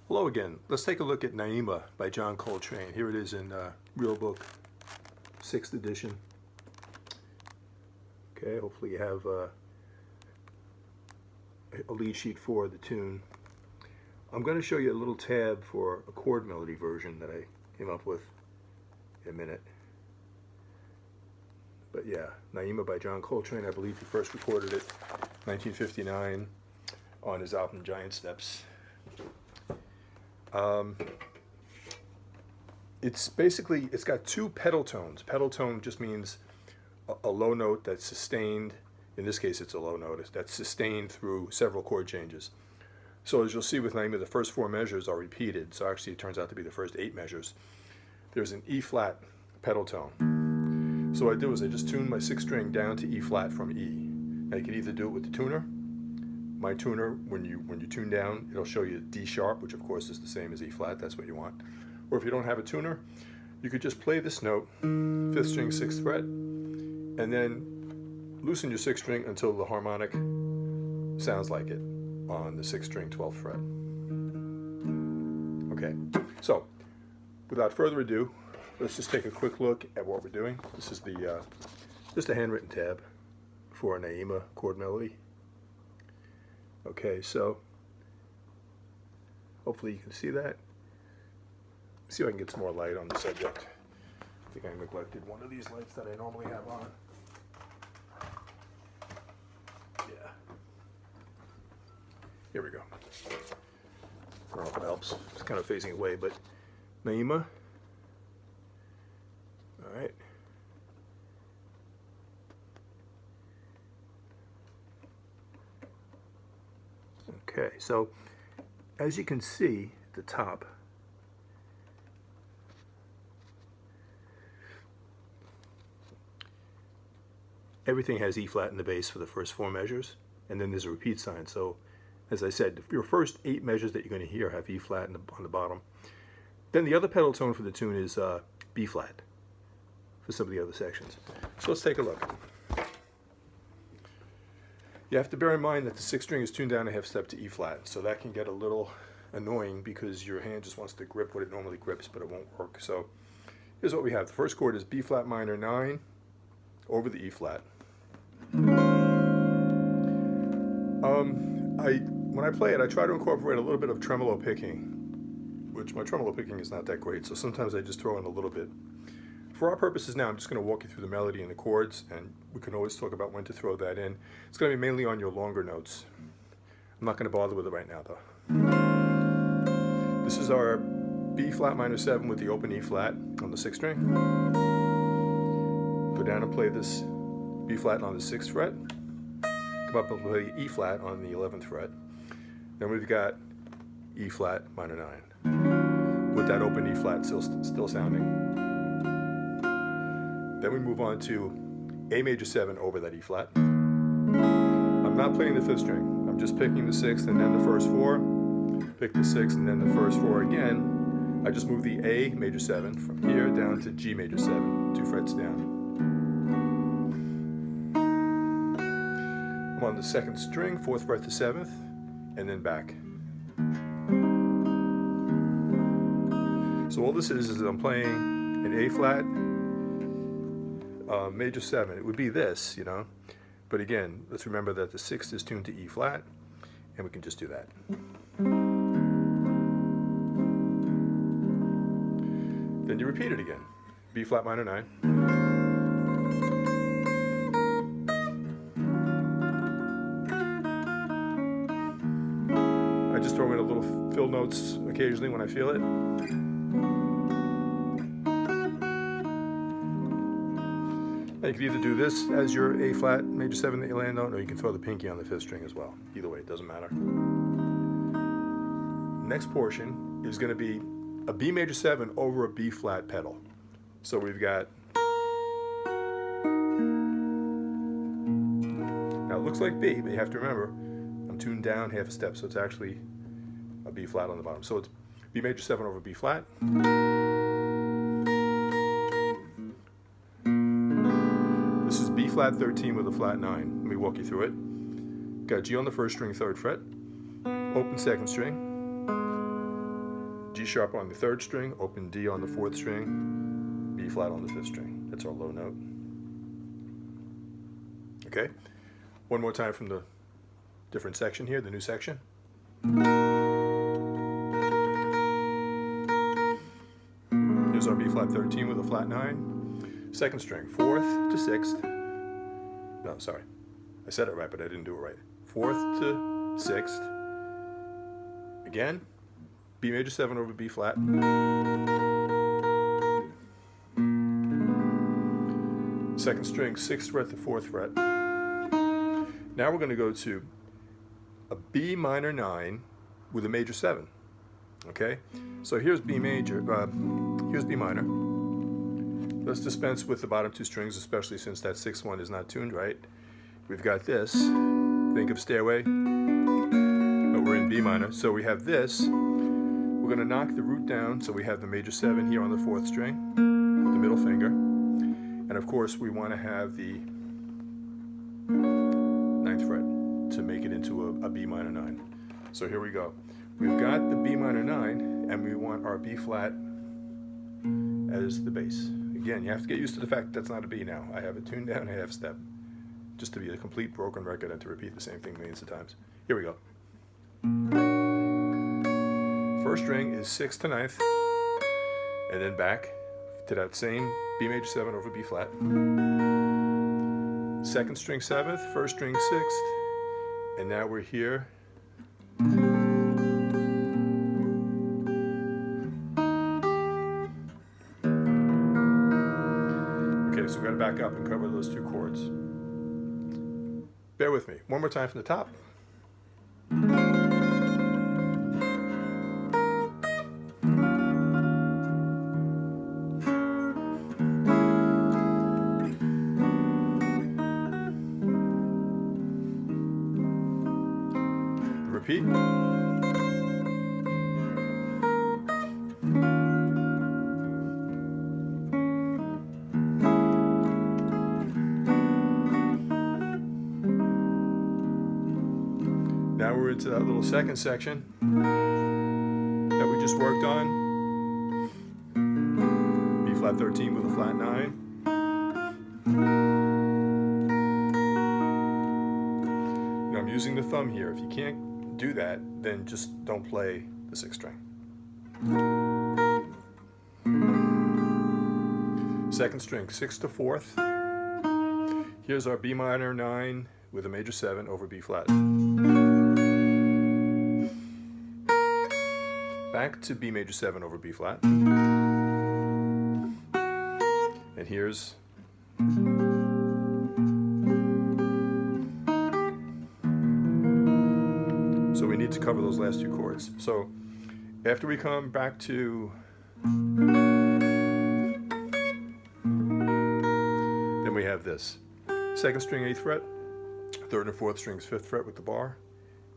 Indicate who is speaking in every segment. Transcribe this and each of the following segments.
Speaker 1: Hello again. Let's take a look at Naima by John Coltrane. Here it is in Real Book, 6th edition. Okay, hopefully you have a lead sheet for the tune. I'm going to show you a little tab for a chord melody version that I came up with in a minute. But yeah, Naima by John Coltrane. I believe he first recorded it 1959 on his album Giant Steps. It's got two pedal tones. Pedal tone just means a low note that's sustained. In this case, it's a low note that's sustained through several chord changes. So as you'll see with Naima, the first 4 measures are repeated. So actually it turns out to be the first 8 measures. There's an E flat pedal tone. So what I do is I just tune my 6th string down to E flat from E. Now you can either do it with the tuner. My tuner, when you tune down, it'll show you D sharp, which of course is the same as E flat. That's what you want. Or if you don't have a tuner, you could just play this note, 5th string, 6th fret, and then loosen your 6th string until the harmonic sounds like it on the 6th string, 12th fret. Okay, so without further ado, let's just take a quick look at what we're doing. This is the just a handwritten tab for a Naima chord melody. Okay, so hopefully you can see that. See if I can get some more light on the subject. I think I neglected one of these lights that I normally have on. Yeah. Here we go. I don't know if it helps. It's kind of facing away, but Naima. All right. Okay, so as you can see at the top, everything has E flat in the bass for the first 4 measures, and then there's a repeat sign. So as I said, your first 8 measures that you're going to hear have E flat on the bottom. Then the other pedal tone for the tune is B flat for some of the other sections. So let's take a look. You have to bear in mind that the 6th string is tuned down a half step to E flat, so that can get a little annoying because your hand just wants to grip what it normally grips, but it won't work. So here's what we have. The first chord is B flat minor 9 over the E flat. When I play it, I try to incorporate a little bit of tremolo picking, which my tremolo picking is not that great, so sometimes I just throw in a little bit. For our purposes now, I'm just going to walk you through the melody and the chords, and we can always talk about when to throw that in. It's going to be mainly on your longer notes. I'm not going to bother with it right now, though. This is our B flat minor 7 with the open E flat on the 6th string. Go down and play this B flat on the 6th fret. Come up and play E flat on the 11th fret. Then we've got E flat minor 9 with that open E flat still sounding. Then we move on to A major 7 over that E flat. I'm not playing the 5th string. I'm just picking the 6th and then the first 4. Pick the 6th and then the first 4 again. I just move the A major 7 from here down to G major 7, 2 frets down. I'm on the 2nd string, 4th fret to 7th, and then back. So all this is I'm playing an A flat, major 7. It would be this, you know, but again, let's remember that the 6th is tuned to E flat, and we can just do that. Then you repeat it again. B flat minor 9. I just throw in a little fill notes occasionally when I feel it. You can either do this as your A flat major 7 that you land on, or you can throw the pinky on the 5th string as well. Either way, it doesn't matter. Next portion is going to be a B major 7 over a B flat pedal. So we've got, now it looks like B, but you have to remember, I'm tuned down half a step, so it's actually a B flat on the bottom. So it's B major 7 over B flat. B flat 13 with a flat 9. Let me walk you through it. Got G on the 1st string, 3rd fret, open 2nd string, G sharp on the 3rd string, open D on the 4th string, B flat on the 5th string. That's our low note. Okay, one more time from the different section here, the new section. Here's our B flat 13 with a flat 9. 2nd string, 4th to 6th. No, sorry. I said it right, but I didn't do it right. 4th to 6th. Again, B major 7 over B flat. 2nd string, 6th fret to 4th fret. Now we're going to go to a B minor 9 with a major 7. Okay? So here's B major, here's B minor. Let's dispense with the bottom 2 strings, especially since that 6th one is not tuned right. We've got this. Think of stairway, but we're in B minor. So we have this. We're going to knock the root down, so we have the major 7 here on the 4th string with the middle finger. And of course, we want to have the 9th fret to make it into a B minor 9. So here we go. We've got the B minor 9, and we want our B flat as the bass. Again, you have to get used to the fact that that's not a B now. I have it tuned down a half step, just to be a complete broken record and to repeat the same thing millions of times. Here we go. 1st string is 6th to 9th, and then back to that same B major 7 over B flat. 2nd string 7th, 1st string 6th, and now we're here. Okay, so we've got to back up and cover those 2 chords. Bear with me. One more time from the top. Repeat. Now we're into that little 2nd section that we just worked on. B flat 13 with a flat 9. Now I'm using the thumb here. If you can't do that, then just don't play the 6th string. 2nd string, 6th to 4th. Here's our B minor 9 with a major 7 over B flat. Back to B major 7 over B flat. And here's so we need to cover those last 2 chords. So after we come back to then we have this. 2nd string 8th fret, 3rd and 4th strings 5th fret with the bar,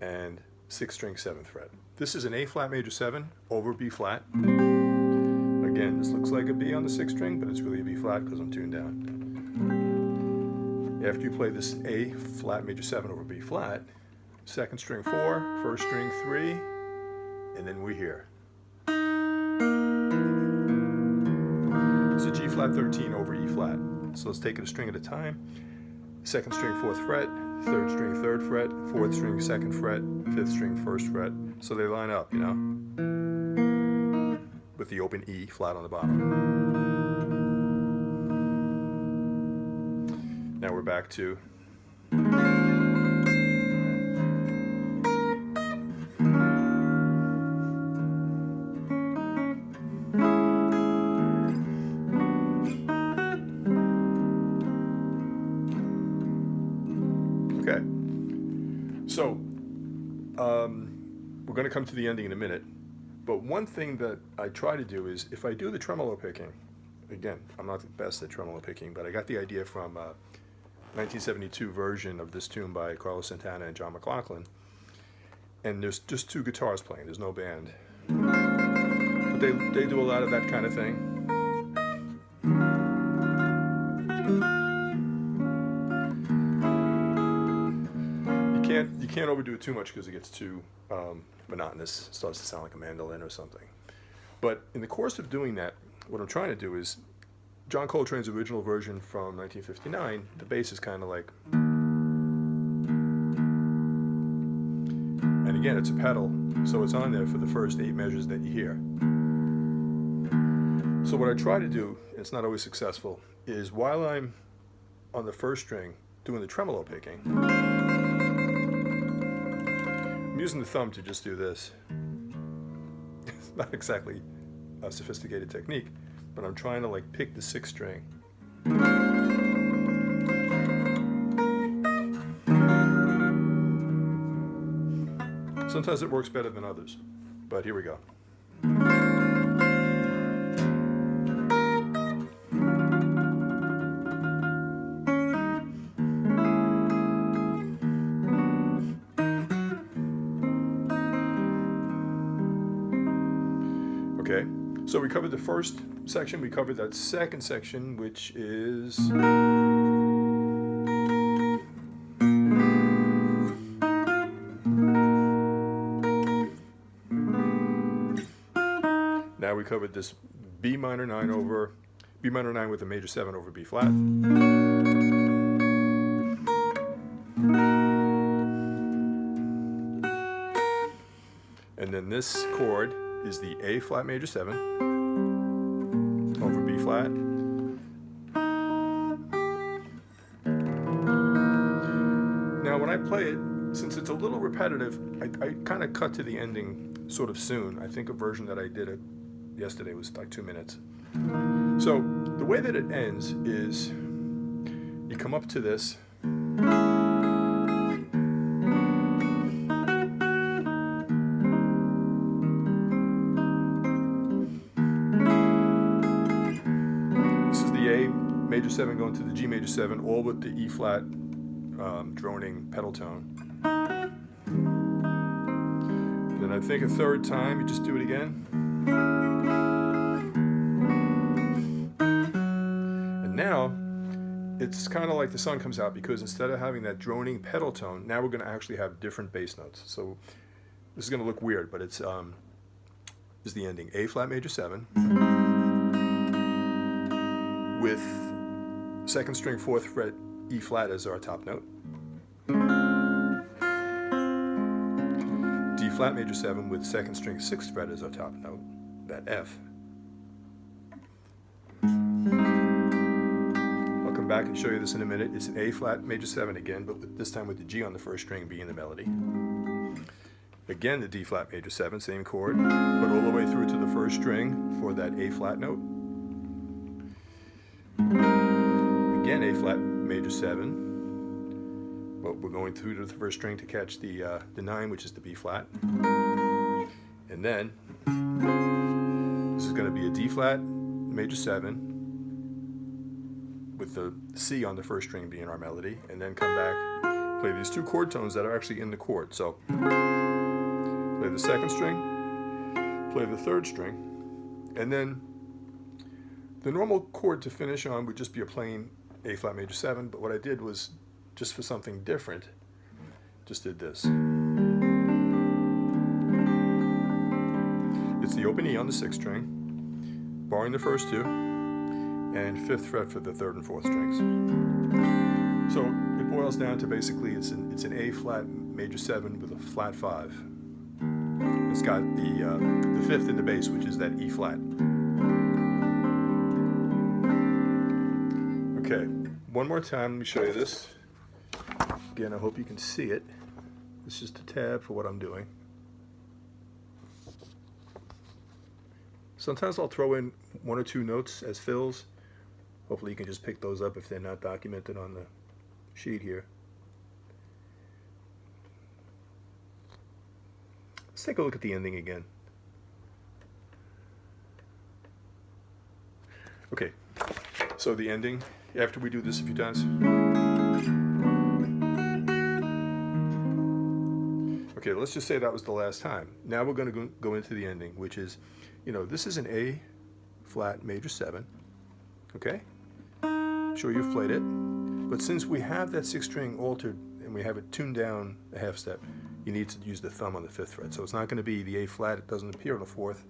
Speaker 1: and 6th string 7th fret. This is an A flat major 7 over B flat. Again, this looks like a B on the 6th string, but it's really a B flat because I'm tuned down. After you play this A flat major 7 over B flat, 2nd string 4, 1st string 3, and then we're here. It's a G flat 13 over E flat. So let's take it a string at a time. 2nd string 4th fret, 3rd string 3rd fret, 4th string 2nd fret, 5th string 1st fret. So they line up, you know, with the open E flat on the bottom. Now we're back to okay. So we're going to come to the ending in a minute, but one thing that I try to do is if I do the tremolo picking, again, I'm not the best at tremolo picking, but I got the idea from a 1972 version of this tune by Carlos Santana and John McLaughlin, and there's just 2 guitars playing, there's no band. But they do a lot of that kind of thing. You can't overdo it too much because it gets too monotonous. It starts to sound like a mandolin or something. But in the course of doing that, what I'm trying to do is, John Coltrane's original version from 1959, the bass is kind of like, and again, it's a pedal, so it's on there for the first 8 measures that you hear. So what I try to do, and it's not always successful, is while I'm on the first string doing the tremolo picking, I'm using the thumb to just do this. It's not exactly a sophisticated technique, but I'm trying to like pick the 6th string. Sometimes it works better than others, but here we go. Okay, so we covered the first section, we covered that second section, which is now we covered this B minor 9 with a major 7 over B flat. And then this chord is the A flat major 7 over B flat. Now when I play it, since it's a little repetitive, I kind of cut to the ending sort of soon. I think a version that I did it yesterday was like 2 minutes. So the way that it ends is you come up to this, major 7 going to the G major 7, all with the E flat droning pedal tone. Then I think a third time you just do it again. And now it's kind of like the sun comes out, because instead of having that droning pedal tone, now we're going to actually have different bass notes. So this is going to look weird, but it's is the ending A flat major 7 with 2nd string 4th fret E flat as our top note, D flat major 7 with 2nd string 6th fret as our top note, that F. I'll come back and show you this in a minute. It's an A flat major 7 again, but this time with the G on the first string being the melody. Again, the D flat major 7, same chord, but all the way through to the first string for that A flat note. Again, A flat major 7, but we're going through to the first string to catch the 9, which is the B flat. And then this is going to be a D flat major 7 with the C on the first string being our melody, and then come back, play these 2 chord tones that are actually in the chord. So play the 2nd string, play the 3rd string, and then the normal chord to finish on would just be a plain A flat major 7, but what I did was, just for something different, just did this. It's the open E on the 6th string, barring the first 2, and 5th fret for the 3rd and 4th strings. So it boils down to basically it's an A flat major 7 with a flat 5. It's got the 5th in the bass, which is that E flat. Okay, one more time, let me show you this. Again, I hope you can see it. This is the tab for what I'm doing. Sometimes I'll throw in 1 or 2 notes as fills. Hopefully you can just pick those up if they're not documented on the sheet here. Let's take a look at the ending again. Okay, so the ending, after we do this a few times. Okay, let's just say that was the last time. Now we're going to go into the ending, which is, you know, this is an A flat major 7, okay? Sure you've played it, but since we have that 6th string altered and we have it tuned down a half step, you need to use the thumb on the 5th fret. So it's not going to be the A flat, it doesn't appear on the 4th.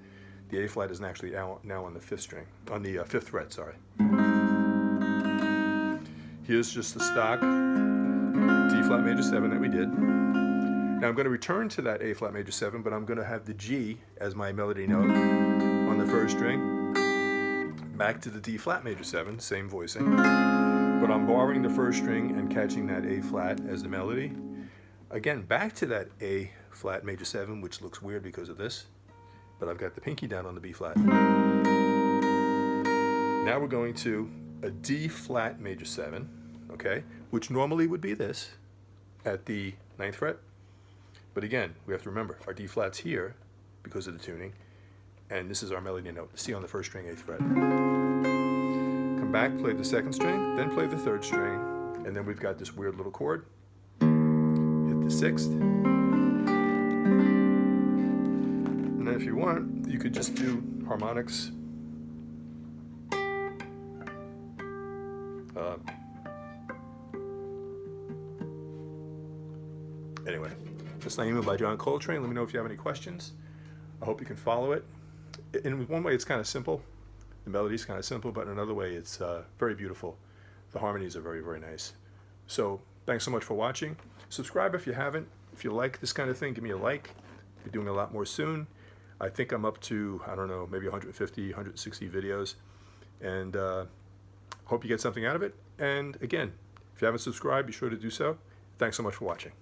Speaker 1: The A flat is actually now on the fifth string, on the fifth fret, sorry. Here's just the stock D flat major 7 that we did. Now I'm going to return to that A flat major 7, but I'm going to have the G as my melody note on the first string. Back to the D flat major 7, same voicing. But I'm borrowing the first string and catching that A flat as the melody. Again, back to that A flat major 7, which looks weird because of this. But I've got the pinky down on the B flat. Now we're going to a D flat major 7, okay, which normally would be this at the 9th fret. But again, we have to remember our D flat's here because of the tuning, and this is our melody note, C on the first string, 8th fret. Come back, play the second string, then play the third string, and then we've got this weird little chord. Hit the 6th. And then if you want, you could just do harmonics. Anyway, that's Naima by John Coltrane. Let me know if you have any questions. I hope you can follow it. In one way, it's kind of simple. The melody's kind of simple, but in another way, it's very beautiful. The harmonies are very, very nice. So thanks so much for watching. Subscribe if you haven't. If you like this kind of thing, give me a like. I'll be doing a lot more soon. I think I'm up to, I don't know, maybe 150, 160 videos. And hope you get something out of it. And again, if you haven't subscribed, be sure to do so. Thanks so much for watching.